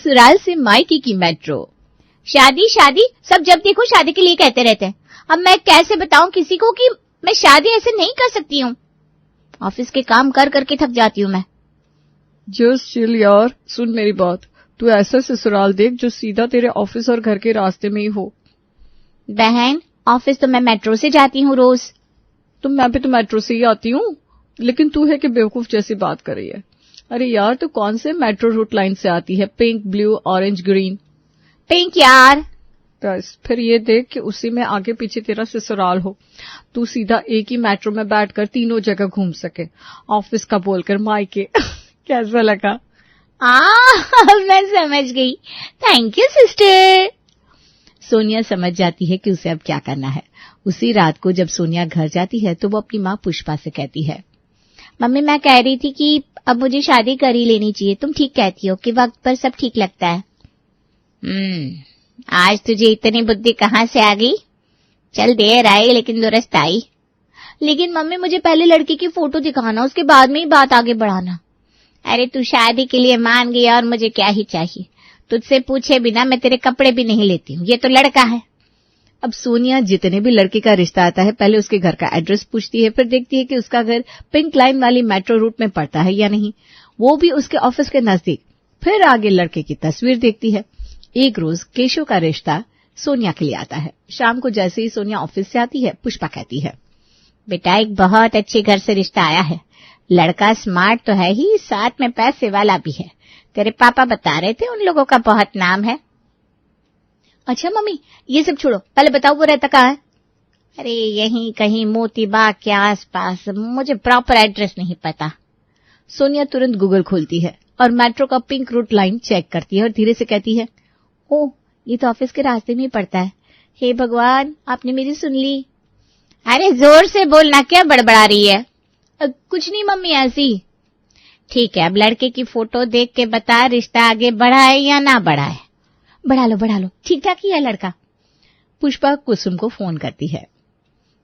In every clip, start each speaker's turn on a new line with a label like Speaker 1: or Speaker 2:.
Speaker 1: ससुराल से मायके की मेट्रो। शादी शादी, सब जब देखो शादी के लिए कहते रहते हैं। अब मैं कैसे बताऊं किसी को कि मैं शादी ऐसे नहीं कर सकती हूँ। ऑफिस के काम कर करके थक जाती हूँ मैं।
Speaker 2: जस्ट चिल यार, सुन मेरी बात। तू ऐसा ससुराल देख जो सीधा तेरे ऑफिस और घर के रास्ते में ही हो।
Speaker 1: बहन, ऑफिस तो मैं मेट्रो से जाती हूँ रोज।
Speaker 2: तो मैं भी तो मेट्रो से ही आती हूँ, लेकिन तू है कि बेवकूफ जैसी बात कर रही है। अरे यार, तू कौन से मेट्रो रूट लाइन से आती है? Pink, blue, orange, green?
Speaker 1: Pink यार।
Speaker 2: बस फिर ये देख कि उसी में आगे पीछे तेरा ससुराल हो, तू सीधा एक ही मेट्रो में बैठकर तीनों जगह घूम सके। ऑफिस का बोलकर मायके। कैसा लगा?
Speaker 1: मैं समझ गई। Thank you sister. सोनिया समझ जाती है कि उसे अब क्या करना है। उसी रात को जब सोनिया घर जाती है तो वो अपनी माँ पुष्पा से कहती है, मम्मी मैं कह रही थी कि अब मुझे शादी कर ही लेनी चाहिए। तुम ठीक कहती हो कि वक्त पर सब ठीक लगता है। आज तुझे इतनी बुद्धि कहाँ से आ गई? चल देर आई लेकिन दुरुस्त आई। लेकिन मम्मी मुझे पहले लड़के की फोटो दिखाना, उसके बाद में ही बात आगे बढ़ाना। अरे तू शादी के लिए मान गई और मुझे क्या ही चाहिए। तुझसे पूछे बिना मैं तेरे कपड़े भी नहीं लेती हूँ, ये तो लड़का है।
Speaker 2: अब सोनिया जितने भी लड़के का रिश्ता आता है पहले उसके घर का एड्रेस पूछती है, फिर देखती है कि उसका घर पिंक लाइन वाली मेट्रो रूट में पड़ता है या नहीं, वो भी उसके ऑफिस के नजदीक। फिर आगे लड़के की तस्वीर देखती है। एक रोज केशव का रिश्ता सोनिया के लिए आता है। शाम को जैसे ही सोनिया ऑफिस से आती है, पुष्पा कहती है,
Speaker 1: बेटा एक बहुत अच्छे घर से रिश्ता आया है। लड़का स्मार्ट तो है ही, साथ में पैसे वाला भी है। तेरे पापा बता रहे थे उन लोगों का बहुत नाम है।
Speaker 2: अच्छा मम्मी, ये सब छोड़ो, पहले बताओ वो रहता कहाँ है?
Speaker 1: अरे यहीं कहीं मोती बाग के आसपास, मुझे प्रॉपर एड्रेस नहीं पता।
Speaker 2: सोनिया तुरंत गूगल खोलती है और मेट्रो का पिंक रूट लाइन चेक करती है और धीरे से कहती है,
Speaker 1: ओह ये तो ऑफिस के रास्ते में ही पड़ता है। हे भगवान, आपने मेरी सुन ली। अरे जोर से बोलना, क्या बड़बड़ा रही है?
Speaker 2: कुछ नहीं मम्मी, ऐसी।
Speaker 1: ठीक है, अब लड़के की फोटो देख के बता रिश्ता आगे बढ़ा है या ना बढ़ा है।
Speaker 2: बढ़ा लो, ठीक ठाक ही है लड़का।
Speaker 1: पुष्पा कुसुम को फोन करती है,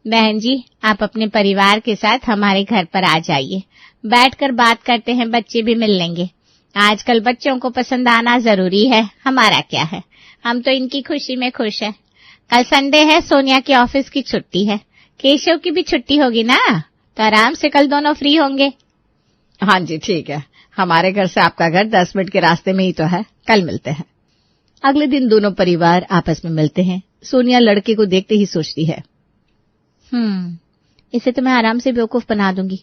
Speaker 1: बहन जी आप अपने परिवार के साथ हमारे घर पर आ जाइए, बैठकर बात करते हैं, बच्चे भी मिल लेंगे। आजकल बच्चों को पसंद आना जरूरी है, हमारा क्या है, हम तो इनकी खुशी में खुश है। कल संडे है, सोनिया की ऑफिस की छुट्टी है, केशव की भी छुट्टी होगी ना, तो आराम से कल दोनों फ्री होंगे।
Speaker 2: हाँ जी ठीक है, हमारे घर से आपका घर 10 मिनट के रास्ते में ही तो है, कल मिलते हैं। अगले दिन दोनों परिवार आपस में मिलते हैं। सोनिया लड़के को देखते ही सोचती है,
Speaker 1: इसे तो मैं आराम से बेवकूफ बना दूंगी,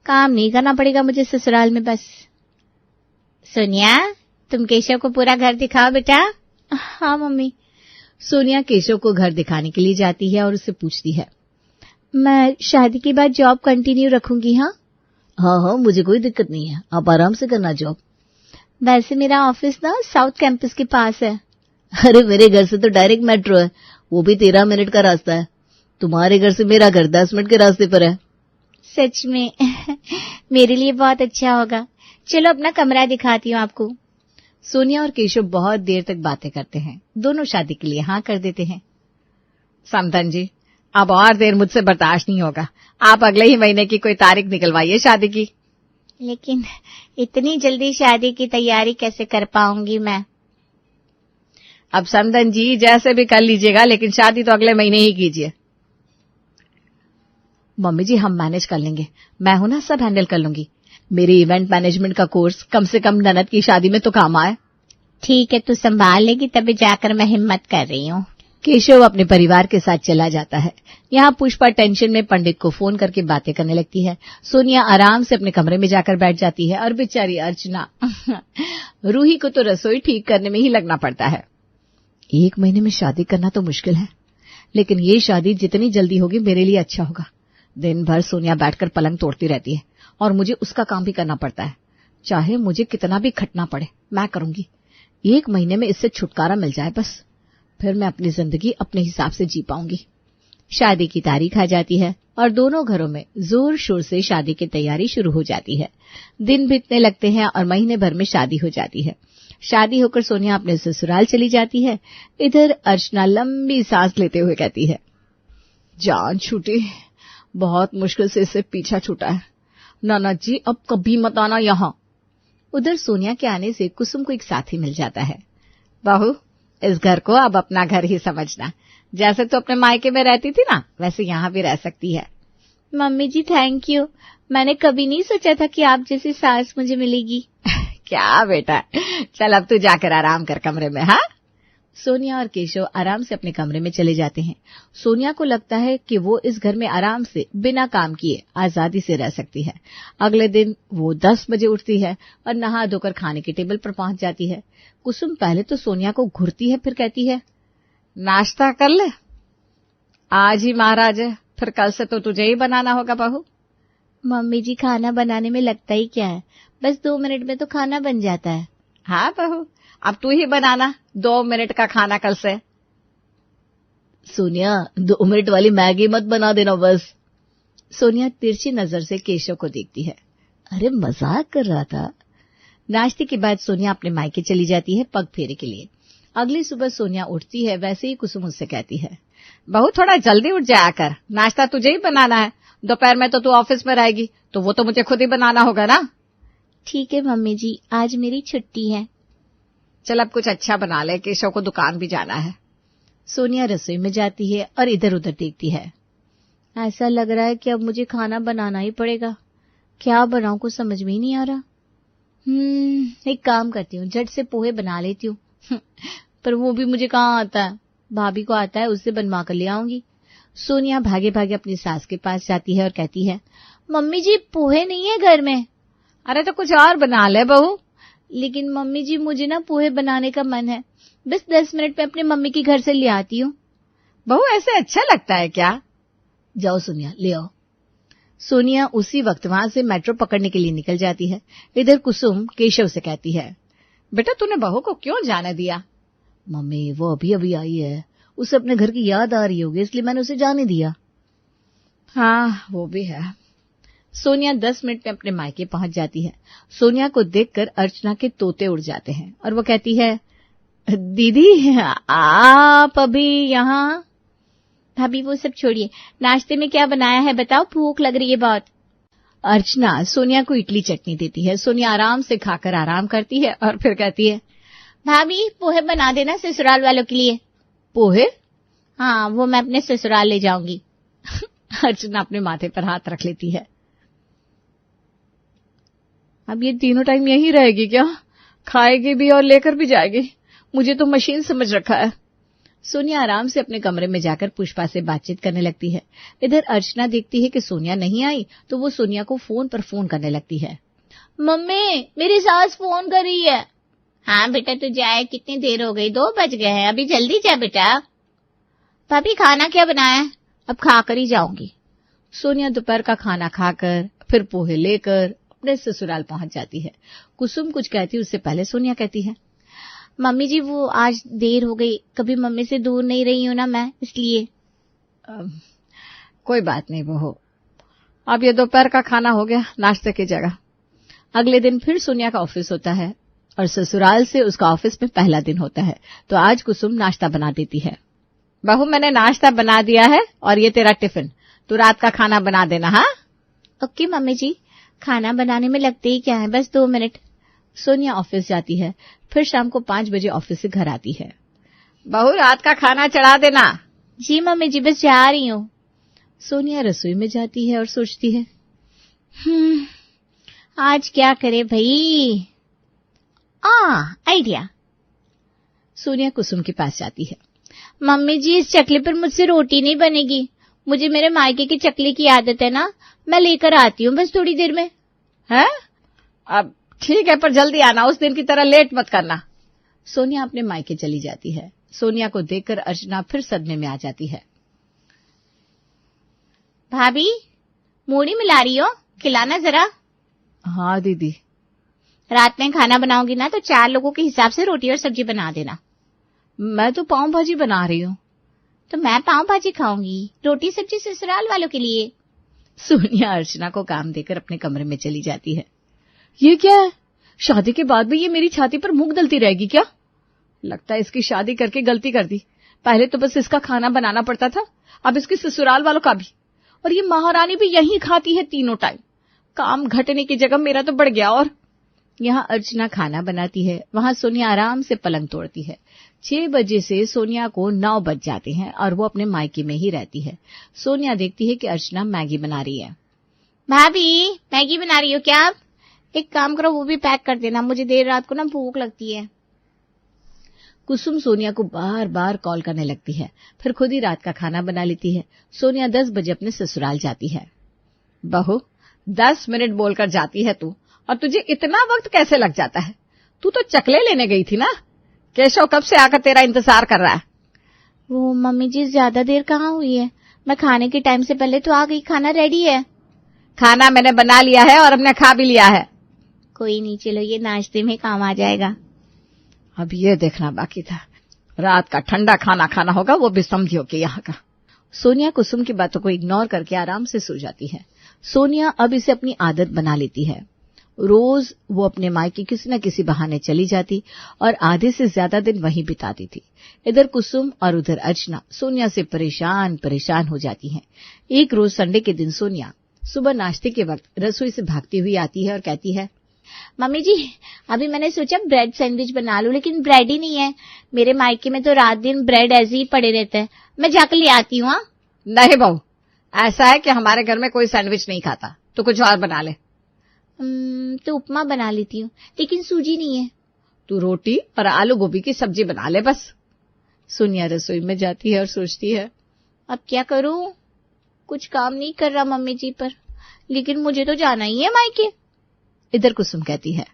Speaker 1: काम नहीं करना पड़ेगा मुझे ससुराल में बस। सोनिया तुम केशव को पूरा घर दिखाओ बेटा।
Speaker 2: हाँ मम्मी। सोनिया केशव को घर दिखाने के लिए जाती है और उससे पूछती है,
Speaker 1: मैं शादी के बाद जॉब कंटिन्यू रखूंगी?
Speaker 2: हाँ, मुझे कोई दिक्कत नहीं है, आप आराम से करना जॉब।
Speaker 1: वैसे मेरा ऑफिस ना साउथ कैंपस के पास है।
Speaker 2: अरे मेरे घर से तो डायरेक्ट मेट्रो है, वो भी 13 मिनट का रास्ता है। तुम्हारे घर से मेरा घर 10 मिनट के रास्ते पर है।
Speaker 1: सच में? मेरे लिए बहुत अच्छा होगा। चलो अपना कमरा दिखाती हूँ आपको।
Speaker 2: सोनिया और केशव बहुत देर तक बातें करते हैं। दोनों शादी के लिए हाँ कर देते हैं। समधन जी, अब और देर मुझसे बर्दाश्त नहीं होगा, आप अगले ही महीने की कोई तारीख निकलवाइए शादी की।
Speaker 1: लेकिन इतनी जल्दी शादी की तैयारी कैसे कर पाऊंगी मैं?
Speaker 2: अब समधन जी जैसे भी कर लीजिएगा, लेकिन शादी तो अगले महीने ही कीजिए। मम्मी जी हम मैनेज कर लेंगे, मैं हूं ना, सब हैंडल कर लूंगी। मेरे इवेंट मैनेजमेंट का कोर्स कम से कम ननद की शादी में तो काम आए।
Speaker 1: ठीक है, तू संभाल लेगी, तभी जाकर मैं हिम्मत कर रही हूँ।
Speaker 2: केशव अपने परिवार के साथ चला जाता है। यहाँ पुष्पा टेंशन में पंडित को फोन करके बातें करने लगती है। सोनिया आराम से अपने कमरे में जाकर बैठ जाती है और बेचारी अर्चना रूही को तो रसोई ठीक करने में ही लगना पड़ता है। 1 महीने में शादी करना तो मुश्किल है, लेकिन ये शादी जितनी जल्दी होगी मेरे लिए अच्छा होगा। दिन भर सोनिया बैठकर पलंग तोड़ती रहती है और मुझे उसका काम भी करना पड़ता है। चाहे मुझे कितना भी खटना पड़े मैं करूंगी। 1 महीने में इससे छुटकारा मिल जाए बस, फिर मैं अपनी जिंदगी अपने हिसाब से जी पाऊंगी। शादी की तारीख आ जाती है और दोनों घरों में जोर शोर से शादी की तैयारी शुरू हो जाती है। दिन बीतने लगते हैं और महीने भर में शादी हो जाती है। शादी होकर सोनिया अपने ससुराल चली जाती है। इधर अर्चना लंबी सांस लेते हुए कहती है, जान छूटी, बहुत मुश्किल से इससे पीछा छूटा है। नाना जी अब कभी मत आना यहाँ। उधर सोनिया के आने से कुसुम को एक साथी मिल जाता है। बहू, इस घर को अब अपना घर ही समझना। जैसे तो अपने मायके में रहती थी ना, वैसे यहाँ भी रह सकती है।
Speaker 1: मम्मी जी थैंक यू, मैंने कभी नहीं सोचा था कि आप जैसी सास मुझे मिलेगी।
Speaker 2: क्या बेटा, चल अब तू जाकर आराम कर कमरे में। हाँ। सोनिया और केशव आराम से अपने कमरे में चले जाते हैं। सोनिया को लगता है कि वो इस घर में आराम से बिना काम किए आजादी से रह सकती है। अगले दिन वो 10 बजे उठती है और नहा धोकर खाने के टेबल पर पहुंच जाती है। कुसुम पहले तो सोनिया को घूरती है, फिर कहती है, नाश्ता कर ले, आज ही महाराज है, फिर कल से तो तुझे ही बनाना होगा बहू।
Speaker 1: मम्मी जी खाना बनाने में लगता ही क्या है, बस 2 मिनट में तो खाना बन जाता है।
Speaker 2: हाँ बहू, अब तू ही बनाना 2 मिनट का खाना कल से। सोनिया 2 मिनट वाली मैगी मत बना देना बस। सोनिया तिरछी नजर से केशव को देखती है। अरे मजाक कर रहा था। नाश्ते के बाद सोनिया अपने मायके चली जाती है पग फेरे के लिए। अगली सुबह सोनिया उठती है, वैसे ही कुसुम उससे कहती है, बहू थोड़ा जल्दी उठ जाया कर, नाश्ता तुझे ही बनाना है। दोपहर में तो तू ऑफिस में रहेगी, तो वो तो मुझे खुद ही बनाना होगा ना।
Speaker 1: ठीक है मम्मी जी, आज मेरी छुट्टी है।
Speaker 2: चल अब कुछ अच्छा बना ले, केशव को दुकान भी जाना है। सोनिया रसोई में जाती है और इधर उधर देखती है।
Speaker 1: ऐसा लग रहा है कि अब मुझे खाना बनाना ही पड़ेगा। क्या बनाऊं कुछ समझ में ही नहीं आ रहा। एक काम करती हूँ, झट से पोहे बना लेती हूँ। पर वो भी मुझे कहाँ आता है, भाभी को आता है, उससे बनवा कर ले आऊंगी। सोनिया भागे भागे अपनी सास के पास जाती है और कहती है, मम्मी जी पोहे नहीं है घर में।
Speaker 2: अरे तो कुछ और बना ले बहू।
Speaker 1: लेकिन मम्मी जी मुझे ना पोहे बनाने का मन है, बस 10 मिनट में अपने मम्मी के घर से ले आती हूँ।
Speaker 2: बहू ऐसे अच्छा लगता है क्या? जाओ सोनिया ले आओ। सोनिया उसी वक्त वहां से मेट्रो पकड़ने के लिए निकल जाती है। इधर कुसुम केशव से कहती है, बेटा तूने बहू को क्यों जाने दिया? मम्मी वो अभी अभी आई है, उसे अपने घर की याद आ रही होगी, इसलिए मैंने उसे जाने दिया। हाँ वो भी है। सोनिया 10 मिनट में अपने मायके पहुंच जाती है। सोनिया को देखकर अर्चना के तोते उड़ जाते हैं और वो कहती है, दीदी आप अभी यहाँ?
Speaker 1: भाभी वो सब छोड़िए, नाश्ते में क्या बनाया है बताओ, भूख लग रही है बहुत।
Speaker 2: अर्चना सोनिया को इडली चटनी देती है। सोनिया आराम से खाकर आराम करती है और फिर कहती है,
Speaker 1: भाभी पोहे बना देना ससुराल वालों के लिए।
Speaker 2: पोहे?
Speaker 1: हाँ वो मैं अपने ससुराल ले जाऊंगी।
Speaker 2: अर्चना अपने माथे पर हाथ रख लेती है। अब ये तीनों टाइम यहीं रहेगी क्या? खाएगी भी और लेकर भी जाएगी। मुझे तो मशीन समझ रखा है। सोनिया आराम से अपने कमरे में जाकर पुष्पा से बातचीत करने लगती है। इधर अर्चना देखती है कि सोनिया नहीं आई, तो वो सोनिया को फोन पर फोन करने लगती है।
Speaker 1: मम्मी मेरी सास फोन कर रही है। हाँ बेटा तू जाए, कितनी देर हो गई, 2 बज गए हैं, अभी जल्दी जा बेटा। भाभी खाना क्या बनाया है? अब खाकर ही जाऊंगी।
Speaker 2: सोनिया दोपहर का खाना खाकर फिर पोहे लेकर अपने ससुराल पहुंच जाती है। कुसुम कुछ कहती उससे पहले सोनिया कहती है,
Speaker 1: मम्मी जी वो आज देर हो गई, कभी मम्मी से दूर नहीं रही हूं ना मैं, इसलिए।
Speaker 2: कोई बात नहीं बहू, अब ये दोपहर का खाना हो गया नाश्ते की जगह। अगले दिन फिर सोनिया का ऑफिस होता है और ससुराल से उसका ऑफिस में पहला दिन होता है, तो आज कुसुम नाश्ता बना देती है। बहू मैंने नाश्ता बना दिया है और ये तेरा टिफिन, तू रात का खाना बना देना। हाँ
Speaker 1: ओके मम्मी जी, खाना बनाने में लगते ही क्या है, बस 2 मिनट।
Speaker 2: सोनिया ऑफिस जाती है, फिर शाम को 5 बजे ऑफिस से घर आती है। बहू रात का खाना चढ़ा देना।
Speaker 1: जी मम्मी जी बस जा रही हूँ।
Speaker 2: सोनिया रसोई में जाती है और सोचती है,
Speaker 1: आज क्या करे भाई। आइडिया।
Speaker 2: सोनिया कुसुम के पास जाती है।
Speaker 1: मम्मी जी इस चकले पर मुझसे रोटी नहीं बनेगी, मुझे मेरे मायके के चकले की आदत है ना, मैं लेकर आती हूँ बस थोड़ी देर में।
Speaker 2: है? अब ठीक है पर जल्दी आना, उस दिन की तरह लेट मत करना। सोनिया अपने मायके चली जाती है। सोनिया को देखकर अर्चना फिर सदमे में आ जाती है।
Speaker 1: भाभी मूढ़ी मिला रही हो, खिलाना जरा।
Speaker 2: हाँ दीदी।
Speaker 1: रात में खाना बनाओगी ना तो 4 लोगों के हिसाब से रोटी और सब्जी बना देना।
Speaker 2: मैं तो पाव भाजी बना रही हूँ।
Speaker 1: तो मैं पाव भाजी खाऊंगी, रोटी सब्जी ससुराल वालों के लिए।
Speaker 2: सोनिया अर्चना को काम देकर अपने कमरे में चली जाती है। ये क्या है? शादी के बाद भी ये मेरी छाती पर मूंग दलती रहेगी क्या? लगता है इसकी शादी करके गलती कर दी। पहले तो बस इसका खाना बनाना पड़ता था, अब इसके ससुराल वालों का भी। और ये महारानी भी यहीं खाती है तीनों टाइम। काम घटने की जगह मेरा तो बढ़ गया। और यहाँ अर्चना खाना बनाती है, वहाँ सोनिया आराम से पलंग तोड़ती है। 6 बजे से सोनिया को 9 बज जाते हैं और वो अपने मायके में ही रहती है। सोनिया देखती है कि अर्चना मैगी बना रही है।
Speaker 1: भाभी, मैगी बना रही हो क्या आप? एक काम करो, वो भी पैक कर देना, मुझे देर रात को ना भूख लगती है।
Speaker 2: कुसुम सोनिया को बार बार कॉल करने लगती है, फिर खुद ही रात का खाना बना लेती है। सोनिया 10 बजे अपने ससुराल जाती है। बहू, 10 मिनट बोलकर जाती है तू, और तुझे इतना वक्त कैसे लग जाता है? तू तो चकले लेने गई थी ना? केशव कब से आकर तेरा इंतजार कर रहा है।
Speaker 1: वो मम्मी जी, ज्यादा देर कहाँ हुई है, मैं खाने के टाइम से पहले तो आ गई, खाना रेडी है।
Speaker 2: खाना मैंने बना लिया है और हमने खा भी लिया है।
Speaker 1: कोई नहीं, चलो ये नाश्ते में काम आ जाएगा।
Speaker 2: अब ये देखना बाकी था, रात का ठंडा खाना खाना होगा, वो भी समझियो कि यहाँ का। सोनिया कुसुम की बातों को इग्नोर करके आराम से सो जाती है। सोनिया अब इसे अपनी आदत बना लेती है। रोज वो अपने मायके किसी न किसी बहाने चली जाती और आधे से ज्यादा दिन वहीं बिताती थी। इधर कुसुम और उधर अर्चना सोनिया से परेशान परेशान हो जाती हैं। एक रोज संडे के दिन सोनिया सुबह नाश्ते के वक्त रसोई से भागती हुई आती है और कहती है,
Speaker 1: मम्मी जी, अभी मैंने सोचा ब्रेड सैंडविच बना लूं, लेकिन ब्रेड ही नहीं है। मेरे मायके में तो रात दिन ब्रेड ऐसे ही पड़े रहते हैं, मैं जाकर ले आती हूँ।
Speaker 2: नहीं बहू, ऐसा है कि हमारे घर में कोई सैंडविच नहीं खाता, तो कुछ और बना ले।
Speaker 1: तो उपमा बना लेती हूँ, लेकिन सूजी नहीं है।
Speaker 2: तू रोटी और आलू गोभी की सब्जी बना ले बस। सोनिया रसोई में जाती है और सोचती है,
Speaker 1: अब क्या करूं? कुछ काम नहीं कर रहा मम्मी जी पर, लेकिन मुझे तो जाना ही है मायके।
Speaker 2: इधर कुसुम कहती है,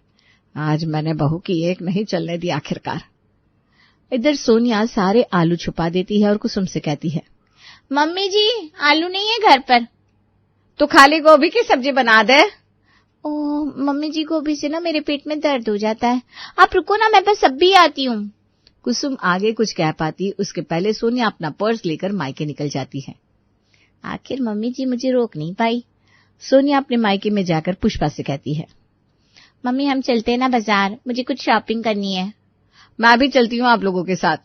Speaker 2: आज मैंने बहू की एक नहीं चलने दी आखिरकार। इधर सोनिया सारे आलू छुपा देती है और कुसुम से कहती है,
Speaker 1: मम्मी जी, आलू नहीं है घर पर।
Speaker 2: तो खाली गोभी की सब्जी बना दे।
Speaker 1: ओह मम्मी जी, गोभी से ना मेरे पेट में दर्द हो जाता है, आप रुको ना, मैं बस अब भी आती हूँ।
Speaker 2: कुसुम आगे कुछ कह पाती उसके पहले सोनिया अपना पर्स लेकर मायके निकल जाती है।
Speaker 1: आखिर मम्मी जी मुझे रोक नहीं पाई।
Speaker 2: सोनिया अपने मायके में जाकर पुष्पा से कहती है,
Speaker 1: मम्मी हम चलते हैं ना बाजार, मुझे कुछ शॉपिंग करनी है।
Speaker 2: मैं भी चलती हूँ आप लोगों के साथ।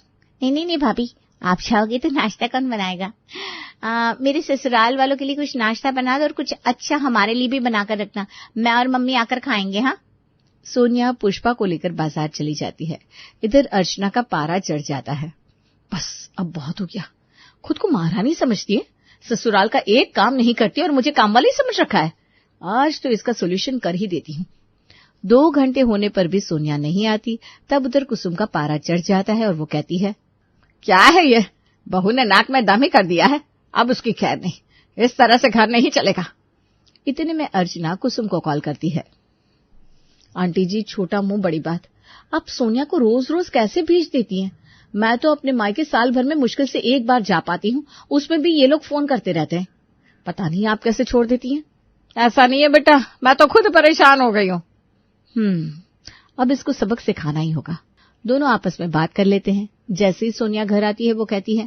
Speaker 1: नहीं भाभी, आप जाओगे तो नाश्ता कौन बनाएगा? मेरे ससुराल वालों के लिए कुछ नाश्ता बना दो और कुछ अच्छा हमारे लिए भी बनाकर रखना, मैं और मम्मी आकर खाएंगे। हाँ।
Speaker 2: सोनिया पुष्पा को लेकर बाजार चली जाती है। इधर अर्चना का पारा चढ़ जाता है। बस अब बहुत हो गया, खुद को महारानी समझती है, ससुराल का एक काम नहीं करती और मुझे काम वाली समझ रखा है। आज तो इसका सोल्यूशन कर ही देती हूँ। 2 घंटे होने पर भी सोनिया नहीं आती। तब उधर कुसुम का पारा चढ़ जाता है और वो कहती है, क्या है ये, बहू ने नाक में दम ही कर दिया है, अब उसकी खैर नहीं, इस तरह से घर नहीं चलेगा। इतने में अर्चना कुसुम को कॉल करती है, आंटी जी, छोटा मुंह बड़ी बात, आप सोनिया को रोज रोज कैसे भेज देती हैं? मैं तो अपने मायके साल भर में मुश्किल से एक बार जा पाती हूँ, उसमें भी ये लोग फोन करते रहते हैं। पता नहीं आप कैसे छोड़ देती हैं। ऐसा नहीं है बेटा, मैं तो खुद परेशान हो गई हूँ। अब इसको सबक सिखाना ही होगा। दोनों आपस में बात कर लेते हैं। जैसे ही सोनिया घर आती है वो कहती है,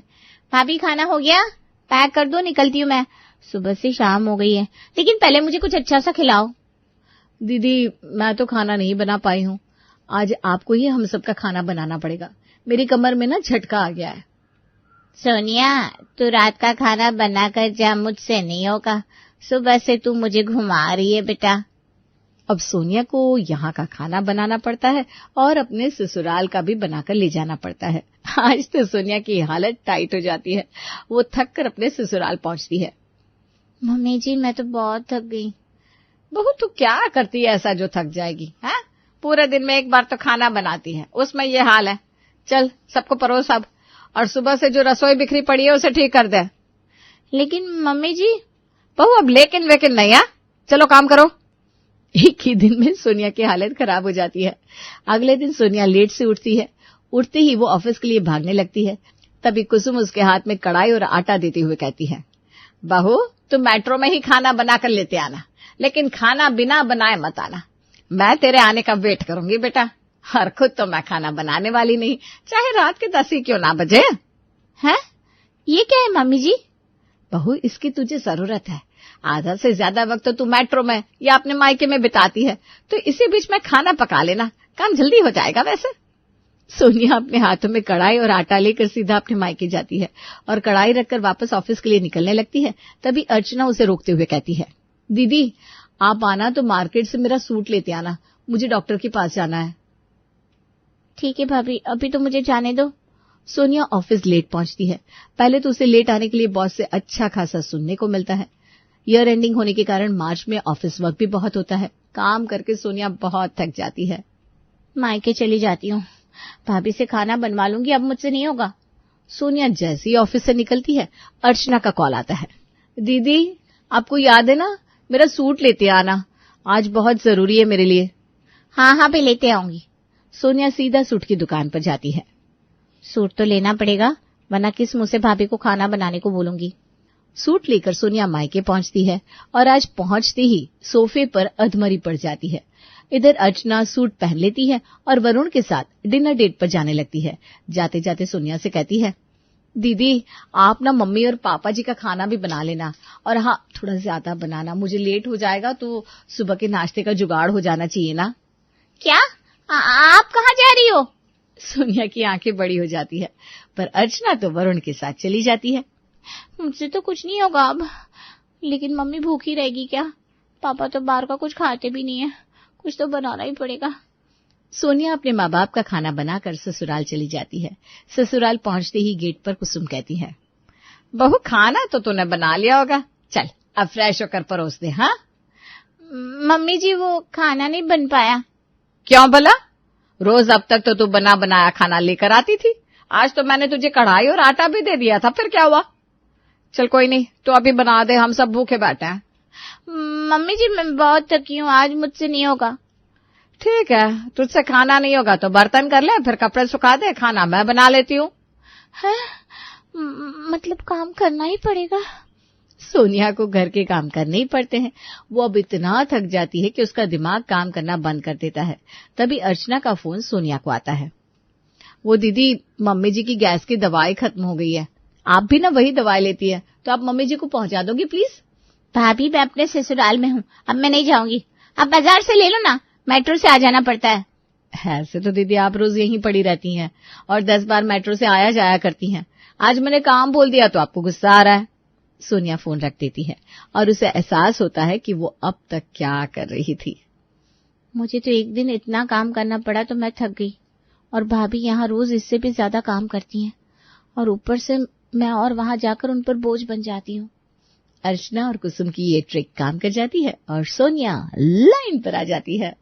Speaker 1: भाभी खाना हो गया, पैक कर दो, निकलती हूँ मैं, सुबह से शाम हो गई है, लेकिन पहले मुझे कुछ अच्छा सा खिलाओ।
Speaker 2: दीदी मैं तो खाना नहीं बना पाई हूँ, आज आपको ही हम सबका खाना बनाना पड़ेगा, मेरी कमर में ना झटका आ गया है।
Speaker 1: सोनिया तू रात का खाना बनाकर जा, मुझसे नहीं होगा, सुबह से तू मुझे घुमा रही है बेटा।
Speaker 2: अब सोनिया को यहाँ का खाना बनाना पड़ता है और अपने ससुराल का भी बनाकर ले जाना पड़ता है। आज तो सोनिया की हालत टाइट हो जाती है, वो थक कर अपने ससुराल पहुंचती है।
Speaker 1: मम्मी जी मैं तो बहुत थक गई।
Speaker 2: बहू तू क्या करती है ऐसा जो थक जाएगी? है पूरे दिन में एक बार तो खाना बनाती है, उसमें ये हाल है। चल सबको परोस अब, और सुबह से जो रसोई बिखरी पड़ी है उसे ठीक कर दे।
Speaker 1: लेकिन मम्मी जी।
Speaker 2: बहू अब लेकिन वेकिन नहीं है, चलो काम करो। एक ही दिन में सोनिया की हालत खराब हो जाती है। अगले दिन सोनिया लेट से उठती है। उठते ही वो ऑफिस के लिए भागने लगती है। तभी कुसुम उसके हाथ में कढ़ाई और आटा देते हुए कहती है, बहू तुम मेट्रो में ही खाना बनाकर लेते आना, लेकिन खाना बिना बनाए मत आना, मैं तेरे आने का वेट करूंगी बेटा। और खुद तो मैं खाना बनाने वाली नहीं, चाहे रात के 10 ही क्यों ना बजे।
Speaker 1: है ये क्या है मम्मी जी?
Speaker 2: बहू इसकी तुझे जरूरत है, आधा से ज्यादा वक्त तो तू मेट्रो में या अपने मायके में बिताती है, तो इसी बीच में खाना पका लेना, काम जल्दी हो जाएगा। वैसे सोनिया अपने हाथों में कढ़ाई और आटा लेकर सीधा अपने मायके जाती है और कढ़ाई रखकर वापस ऑफिस के लिए निकलने लगती है। तभी अर्चना उसे रोकते हुए कहती है, दीदी आप आना तो मार्केट से मेरा सूट लेते आना, मुझे डॉक्टर के पास जाना है।
Speaker 1: ठीक है भाभी, अभी तो मुझे जाने दो।
Speaker 2: सोनिया ऑफिस लेट पहुंचती है। पहले तो उसे लेट आने के लिए बॉस से अच्छा खासा सुनने को मिलता है। ईयर एंडिंग होने के कारण मार्च में ऑफिस वर्क भी बहुत होता है। काम करके सोनिया बहुत थक जाती है।
Speaker 1: मायके चली जाती हूँ, भाभी से खाना बनवा लूंगी, अब मुझसे नहीं होगा।
Speaker 2: सोनिया जैसे ही ऑफिस से निकलती है, अर्चना का कॉल आता है। दीदी, आपको याद है ना, मेरा सूट लेते आना, आज बहुत जरूरी है मेरे लिए।
Speaker 1: हाँ भी लेते आऊंगी।
Speaker 2: सोनिया सीधा सूट की दुकान पर जाती है।
Speaker 1: सूट तो लेना पड़ेगा, वरना किस मुंह से भाभी को खाना बनाने को बोलूंगी।
Speaker 2: सूट लेकर सोनिया मायके पहुंचती है और आज पहुंचते ही सोफे पर अधमरी पड़ जाती है। इधर अर्चना सूट पहन लेती है और वरुण के साथ डिनर डेट पर जाने लगती है। जाते जाते सोनिया से कहती है, दीदी आप ना मम्मी और पापा जी का खाना भी बना लेना, और हाँ थोड़ा ज्यादा बनाना, मुझे लेट हो जाएगा तो सुबह के नाश्ते का जुगाड़ हो जाना चाहिए ना।
Speaker 1: क्या? आप कहाँ जा रही हो?
Speaker 2: सोनिया की आंखें बड़ी हो जाती है, पर अर्चना तो वरुण के साथ चली जाती है।
Speaker 1: मुझसे तो कुछ नहीं होगा अब, लेकिन मम्मी भूखी रहेगी क्या? पापा तो बाहर का कुछ खाते भी नहीं है, कुछ तो बनाना ही पड़ेगा।
Speaker 2: सोनिया अपने माँ बाप का खाना बनाकर ससुराल चली जाती है। ससुराल पहुंचते ही गेट पर कुसुम कहती है, बहू खाना तो तूने बना लिया होगा, चल अब फ्रेश होकर परोस दे। हाँ
Speaker 1: मम्मी जी, वो खाना नहीं बन पाया।
Speaker 2: क्यों भला? रोज अब तक तो तू बना बनाया खाना लेकर आती थी, आज तो मैंने तुझे कढ़ाई और आटा भी दे दिया था, फिर क्या हुआ? चल कोई नहीं, तो अभी बना दे, हम सब भूखे बैठे हैं।
Speaker 1: मम्मी जी मैं बहुत थकी हूँ, आज मुझसे नहीं होगा।
Speaker 2: ठीक है, तुझसे खाना नहीं होगा तो बर्तन कर ले, फिर कपड़े सुखा दे, खाना मैं बना लेती हूँ।
Speaker 1: मतलब काम करना ही पड़ेगा?
Speaker 2: सोनिया को घर के काम करने ही पड़ते हैं। वो अब इतना थक जाती है कि उसका दिमाग काम करना बंद कर देता है। तभी अर्चना का फोन सोनिया को आता है। वो दीदी, मम्मी जी की गैस की दवाई खत्म हो गई है, आप भी ना वही दवाई लेती है, तो आप मम्मी जी को पहुंचा दोगी प्लीज?
Speaker 1: भाभी मैं अपने ससुराल में हूँ, अब मैं नहीं जाऊंगी, आप बाजार से ले लो ना, मेट्रो से आ जाना पड़ता है।
Speaker 2: ऐसे तो दीदी आप रोज यहीं पड़ी रहती हैं और 10 बार मेट्रो से आया जाया करती हैं, आज मैंने काम बोल दिया तो आपको गुस्सा आ रहा है। सोनिया फोन रख देती है और उसे एहसास होता है कि वो अब तक क्या कर रही थी।
Speaker 1: मुझे तो एक दिन इतना काम करना पड़ा तो मैं थक गई, और भाभी यहाँ रोज इससे भी ज्यादा काम करती हैं, और ऊपर से मैं और वहां जाकर उन पर बोझ बन जाती हूँ।
Speaker 2: अर्चना और कुसुम की ये ट्रिक काम कर जाती है और सोनिया लाइन पर आ जाती है।